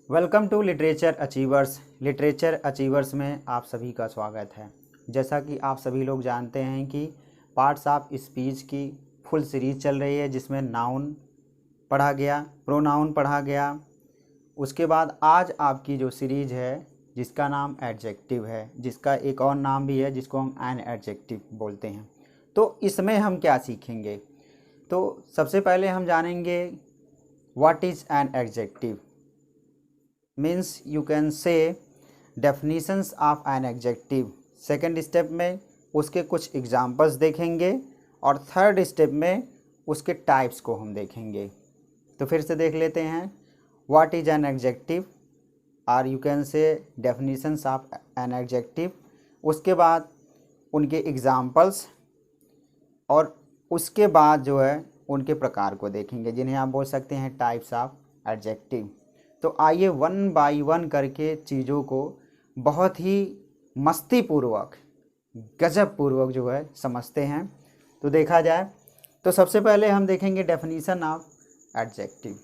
Welcome to literature achievers. Literature achievers में आप सभी का स्वागत है। जैसा कि आप सभी लोग जानते हैं कि पार्ट्स ऑफ स्पीच की फुल सीरीज चल रही है, जिसमें नाउन पढ़ा गया, प्रोनाउन पढ़ा गया। उसके बाद आज आपकी जो सीरीज है जिसका नाम एडजेक्टिव है, जिसका एक और नाम भी है जिसको हम एन एडजेक्टिव बोलते हैं। तो इसमें हम क्या सीखेंगे? तो सबसे पहले हम जानेंगे what is an adjective. Means you can say definitions of an adjective. Second step में उसके कुछ एग्जांपल्स देखेंगे और थर्ड स्टेप में उसके टाइप्स को हम देखेंगे। तो फिर से देख लेते हैं, व्हाट इज एन एडजेक्टिव और you can say definitions of an adjective. उसके बाद उनके एग्जांपल्स और उसके बाद जो है उनके प्रकार को देखेंगे, जिन्हें आप बोल सकते हैं टाइप्स ऑफ एडजेक्टिव। तो आइए वन बाय वन करके चीज़ों को बहुत ही मस्ती पूर्वक, गजब पूर्वक जो है समझते हैं। तो देखा जाए तो सबसे पहले हम देखेंगे definition of adjective.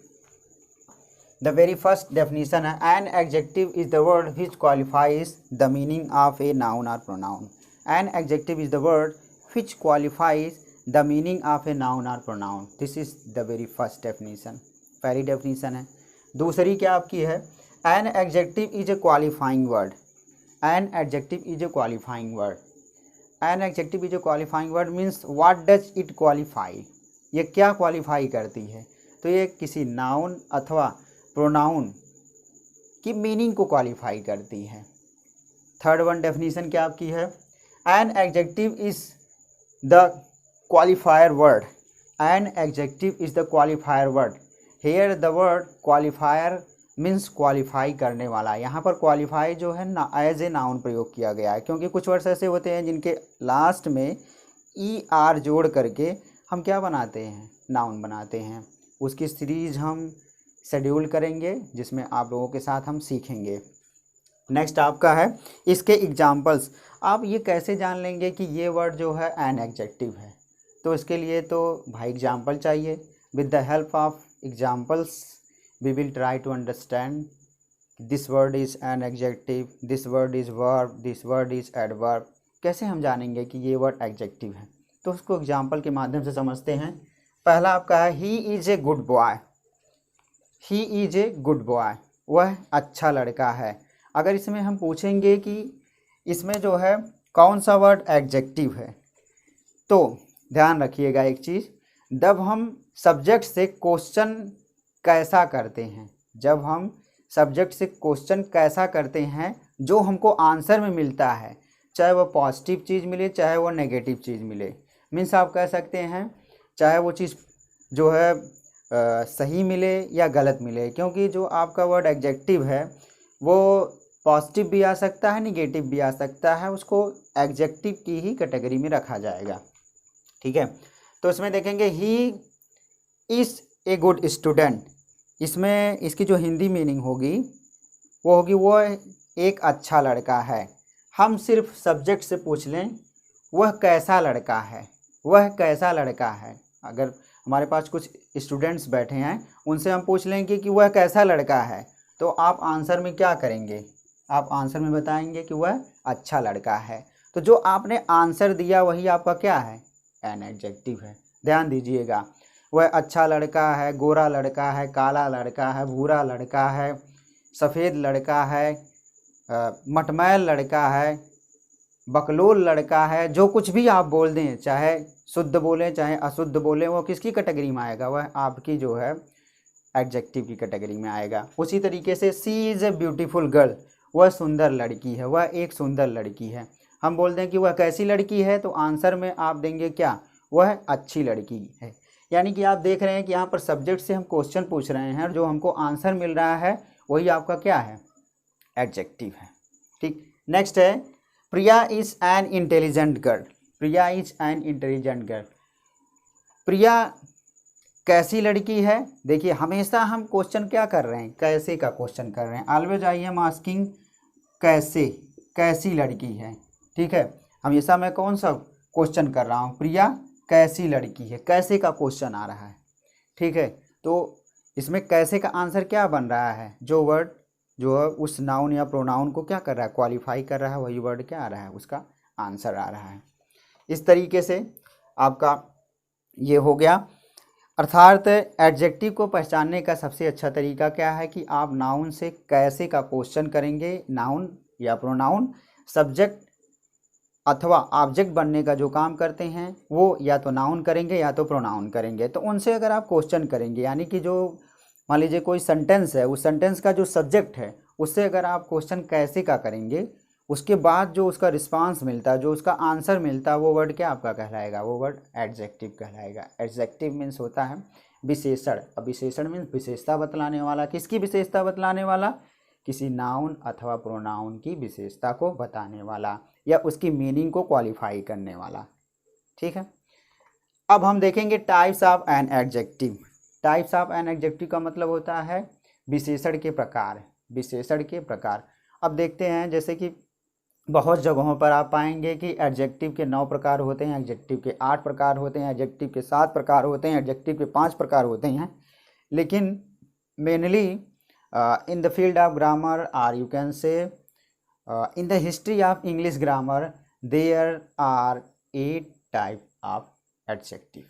The very first definition है, an adjective is the word which qualifies the meaning of a noun और pronoun. An adjective is the word which qualifies the meaning of a noun और pronoun. This is the very first definition, पहली definition है। दूसरी क्या आपकी है, an adjective is a qualifying word. An adjective is a qualifying word. An adjective is a qualifying word means what does it qualify. ये क्या qualify करती है? तो ये किसी नाउन अथवा प्रोनाउन की मीनिंग को क्वालिफाई करती है। थर्ड वन डेफिनीशन क्या आपकी है, an adjective is the qualifier word. An adjective is the qualifier word. Here the word qualifier means qualify करने वाला। यहाँ पर क्वालिफाई जो है ना एज ए नाउन प्रयोग किया गया है, क्योंकि कुछ वर्ड्स ऐसे होते हैं जिनके लास्ट में ई आर जोड़ करके हम क्या बनाते हैं, नाउन बनाते हैं। उसकी सीरीज हम शेड्यूल करेंगे जिसमें आप लोगों के साथ हम सीखेंगे। नेक्स्ट आपका है इसके एग्जाम्पल्स। आप ये कैसे जान लेंगे कि ये वर्ड जो है एन एडजेक्टिव है? तो इसके लिए तो भाई एग्जाम्पल चाहिए। With the help of examples we will try to understand this word is an adjective, this word is verb, this word is adverb। कैसे हम जानेंगे कि ये वर्ड एडजेक्टिव है? तो उसको एग्जाम्पल के माध्यम से समझते हैं। पहला आपका है, he is a good boy. He is a good boy, वह अच्छा लड़का है। अगर इसमें हम पूछेंगे कि इसमें जो है कौन सा वर्ड एडजेक्टिव है, तो ध्यान रखिएगा एक चीज़, जब हम सब्जेक्ट से क्वेश्चन कैसा करते हैं, जब हम सब्जेक्ट से क्वेश्चन कैसा करते हैं, जो हमको आंसर में मिलता है, चाहे वो पॉजिटिव चीज़ मिले चाहे वो नेगेटिव चीज़ मिले, मीन्स आप कह सकते हैं चाहे वो चीज़ जो है सही मिले या गलत मिले, क्योंकि जो आपका वर्ड एडजेक्टिव है वो पॉजिटिव भी आ सकता है, निगेटिव भी आ सकता है, उसको एडजेक्टिव की ही कैटेगरी में रखा जाएगा। ठीक है, तो इसमें देखेंगे he is a good student. इसमें इसकी जो हिंदी मीनिंग होगी वो होगी वो एक अच्छा लड़का है। हम सिर्फ सब्जेक्ट से पूछ लें वह कैसा लड़का है, वह कैसा लड़का है। अगर हमारे पास कुछ स्टूडेंट्स बैठे हैं उनसे हम पूछ लेंगे कि वह कैसा लड़का है, तो आप आंसर में क्या करेंगे? आप आंसर में बताएंगे कि वह अच्छा लड़का है। तो जो आपने आंसर दिया वही आपका क्या है, एन एडजेक्टिव है। ध्यान दीजिएगा, वह अच्छा लड़का है, गोरा लड़का है, काला लड़का है, भूरा लड़का है, सफ़ेद लड़का है, मटमैल लड़का है, बकलोल लड़का है, जो कुछ भी आप बोल दें, चाहे शुद्ध बोलें चाहे अशुद्ध बोलें, वो किसकी कैटेगरी में आएगा? वह आपकी जो है एडजेक्टिव की कैटेगरी में आएगा। उसी तरीके से सी इज़ ए ब्यूटीफुल गर्ल, वह सुंदर लड़की है, वह एक सुंदर लड़की है। हम बोल दें कि वह कैसी लड़की है, तो आंसर में आप देंगे क्या, वह अच्छी लड़की है। यानी कि आप देख रहे हैं कि यहाँ पर सब्जेक्ट से हम क्वेश्चन पूछ रहे हैं और जो हमको आंसर मिल रहा है वही आपका क्या है, एडजेक्टिव है। ठीक, नेक्स्ट है, Priya is an intelligent girl. Priya is an intelligent girl. Priya कैसी लड़की है? देखिए हमेशा हम क्वेश्चन क्या कर रहे हैं, कैसे का क्वेश्चन कर रहे हैं। ऑलवेज आई एम आस्किंग कैसे, कैसी लड़की है। ठीक है, हमेशा मैं कौन सा क्वेश्चन कर रहा हूँ, प्रिया कैसी लड़की है, कैसे का क्वेश्चन आ रहा है। ठीक है, तो इसमें कैसे का आंसर क्या बन रहा है, जो वर्ड जो है उस नाउन या प्रोनाउन को क्या कर रहा है, क्वालिफाई कर रहा है, वही वर्ड क्या आ रहा है, उसका आंसर आ रहा है। इस तरीके से आपका ये हो गया। अर्थात एडजेक्टिव को पहचानने का सबसे अच्छा तरीका क्या है कि आप नाउन से कैसे का क्वेश्चन करेंगे। नाउन या प्रोनाउन सब्जेक्ट अथवा ऑब्जेक्ट बनने का जो काम करते हैं वो या तो नाउन करेंगे या तो प्रोनाउन करेंगे। तो उनसे अगर आप क्वेश्चन करेंगे, यानी कि जो मान लीजिए कोई सेंटेंस है, उस सेंटेंस का जो सब्जेक्ट है उससे अगर आप क्वेश्चन कैसे का करेंगे, उसके बाद जो उसका रिस्पांस मिलता है, जो उसका आंसर मिलता है, वो वर्ड क्या आपका कहलाएगा, वो वर्ड एडजेक्टिव कहलाएगा। एडजेक्टिव मीन्स होता है विशेषण। अब विशेषण मीन्स विशेषता बतलाने वाला। किसकी विशेषता बतलाने वाला, किसी नाउन अथवा प्रोनाउन की विशेषता को बताने वाला या उसकी मीनिंग को क्वालिफाई करने वाला। ठीक है, अब हम देखेंगे types of an adjective. Types of an adjective का मतलब होता है विशेषण के प्रकार। विशेषण के प्रकार अब देखते हैं, जैसे कि बहुत जगहों पर आप पाएंगे कि एडजेक्टिव के 9 प्रकार होते हैं, एडजेक्टिव के 8 प्रकार होते हैं, एडजेक्टिव के 7 प्रकार होते हैं, एडजेक्टिव के 5 प्रकार होते हैं। लेकिन mainly in the field of grammar और you can say in the history of English grammar there are 8 type of adjective.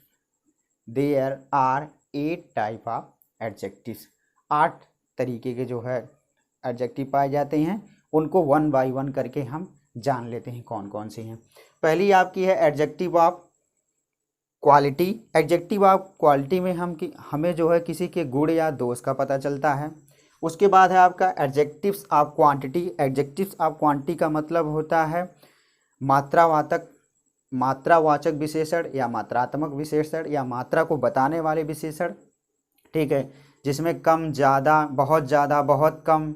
There are 8 type of adjectives. 8 तरीके के जो है एडजेक्टिव पाए जाते हैं, उनको 1 बाय 1 करके हम जान लेते हैं कौन कौन से हैं। पहली आपकी है adjective of quality. Adjective of quality में हमें जो है किसी के गुण या दोष का पता चलता है। उसके बाद है आपका adjectives of quantity. Adjectives of quantity का मतलब होता है मात्रावाचक विशेषण या मात्रात्मक विशेषण या मात्रा को बताने वाले विशेषण। ठीक है, जिसमें कम, ज़्यादा, बहुत कम,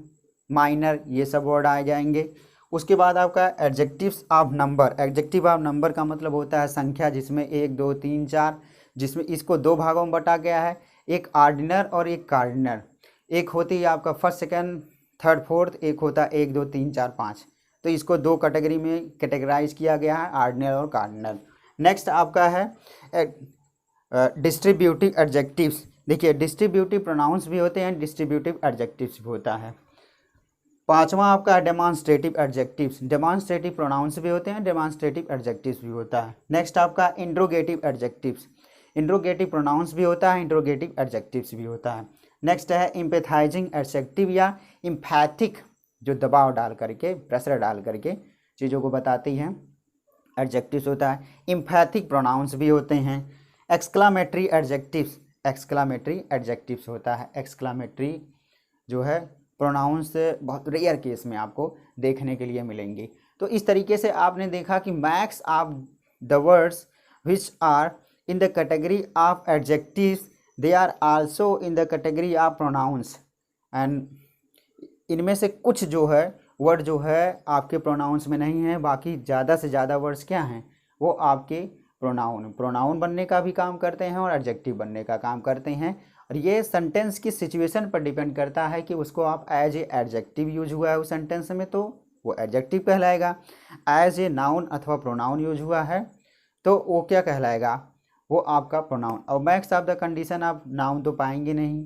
माइनर, ये सब वर्ड आ जाएंगे। उसके बाद आपका adjectives of number. Adjective of number का मतलब होता है संख्या, जिसमें 1 2 3 4, जिसमें इसको 2 भागों में बांटा गया है, एक ऑर्डिनर और एक कार्डिनल। एक होती है आपका फर्स्ट, सेकंड, थर्ड, फोर्थ, एक होता है 1 2 3 4 5। तो इसको 2 कैटेगरी में कैटेगराइज किया गया है, ऑर्डिनल और कार्डिनल। नेक्स्ट आपका है डिस्ट्रीब्यूटिव एडजेक्टिव्स। देखिए, डिस्ट्रीब्यूटिव प्रोनाउंस भी होते हैं, डिस्ट्रीब्यूटिव एडजेक्टिव्स भी होता है। पांचवा आपका है डेमॉन्स्ट्रेटिव एडजेक्टिव्स। डेमॉन्स्ट्रेटिव प्रोनाउंस भी होते हैं, डेमॉन्स्ट्रेटिव एडजेक्टिव्स भी होता है। नेक्स्ट आपका इंट्रोगेटिव एडजेक्टिव्स। इंट्रोगेटिव प्रोनाउंस भी होता है, इंट्रोगेटिव एडजेक्टिव्स भी होता है। नेक्स्ट है एम्पैथाइजिंग एडजेक्टिव या इम्पैथिक, जो दबाव डाल करके, प्रेशर डाल करके चीज़ों को बताती हैं, एडजेक्टिव्स होता है। इम्पैथिक प्रोनाउंस भी होते हैं। एक्सक्लामेटरी एडजेक्टिव्स, एक्सक्लामेटरी एडजेक्टिव्स होता है। एक्सक्लामेटरी जो है प्रोनाउंस बहुत रेयर केस में आपको देखने के लिए मिलेंगे। तो इस तरीके से आपने देखा कि max of the words which are in the category of adjectives they are also in the category of pronouns. And इनमें से कुछ जो है वर्ड जो है आपके प्रोनाउंस में नहीं है, बाकी ज़्यादा से ज़्यादा वर्ड्स क्या हैं, वो आपके प्रोनाउन बनने का भी काम करते हैं और एडजेक्टिव बनने का काम करते हैं। और ये सेंटेंस की सिचुएशन पर डिपेंड करता है कि उसको आप एज ए एडजेक्टिव यूज हुआ है उस सेंटेंस में तो वो एडजेक्टिव कहलाएगा, एज ए नाउन अथवा प्रोनाउन यूज हुआ है तो वो क्या कहलाएगा, वो आपका प्रोनाउन। और मैक्स ऑफ द कंडीशन आप नाउन तो पाएंगे नहीं,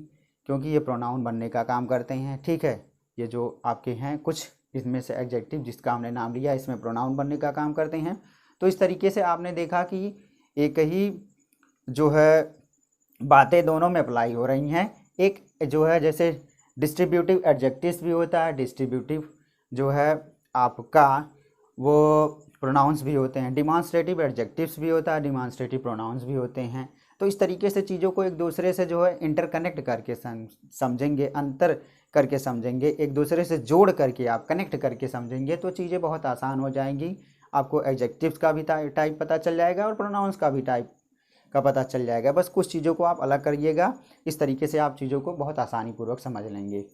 क्योंकि ये प्रोनाउन बनने का काम करते हैं। ठीक है, ये जो आपके हैं कुछ इसमें से एडजेक्टिव जिसका हमने नाम लिया, इसमें प्रोनाउन बनने का काम करते हैं। तो इस तरीके से आपने देखा कि एक ही जो है बातें दोनों में अप्लाई हो रही हैं। एक जो है जैसे डिस्ट्रीब्यूटिव एडजेक्टिव्स भी होता है, डिस्ट्रीब्यूटिव जो है आपका वो प्रोनाउंस भी होते हैं। डिमॉन्स्ट्रेटिव एडजेक्टिव्स भी होता है, डिमॉन्स्ट्रेटिव प्रोनाउंस भी होते हैं। तो इस तरीके से चीज़ों को एक दूसरे से जो है इंटरकनेक्ट करके समझेंगे, अंतर करके समझेंगे, एक दूसरे से जोड़ करके आप कनेक्ट करके समझेंगे तो चीज़ें बहुत आसान हो जाएंगी। आपको एडजेक्टिव्स का भी टाइप पता चल जाएगा और प्रोनाउंस का भी टाइप का पता चल जाएगा। बस कुछ चीज़ों को आप अलग करिएगा, इस तरीके से आप चीज़ों को बहुत आसानी पूर्वक समझ लेंगे।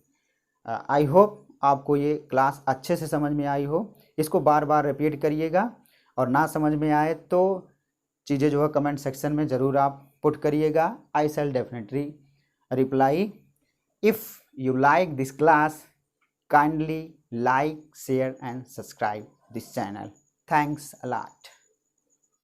आई होप आपको ये क्लास अच्छे से समझ में आई हो। इसको बार बार रिपीट करिएगा और ना समझ में आए तो चीज़ें जो है कमेंट सेक्शन में ज़रूर आप पुट करिएगा। I shall definitely reply. If you like this class, kindly like, share and subscribe this channel. Thanks a lot.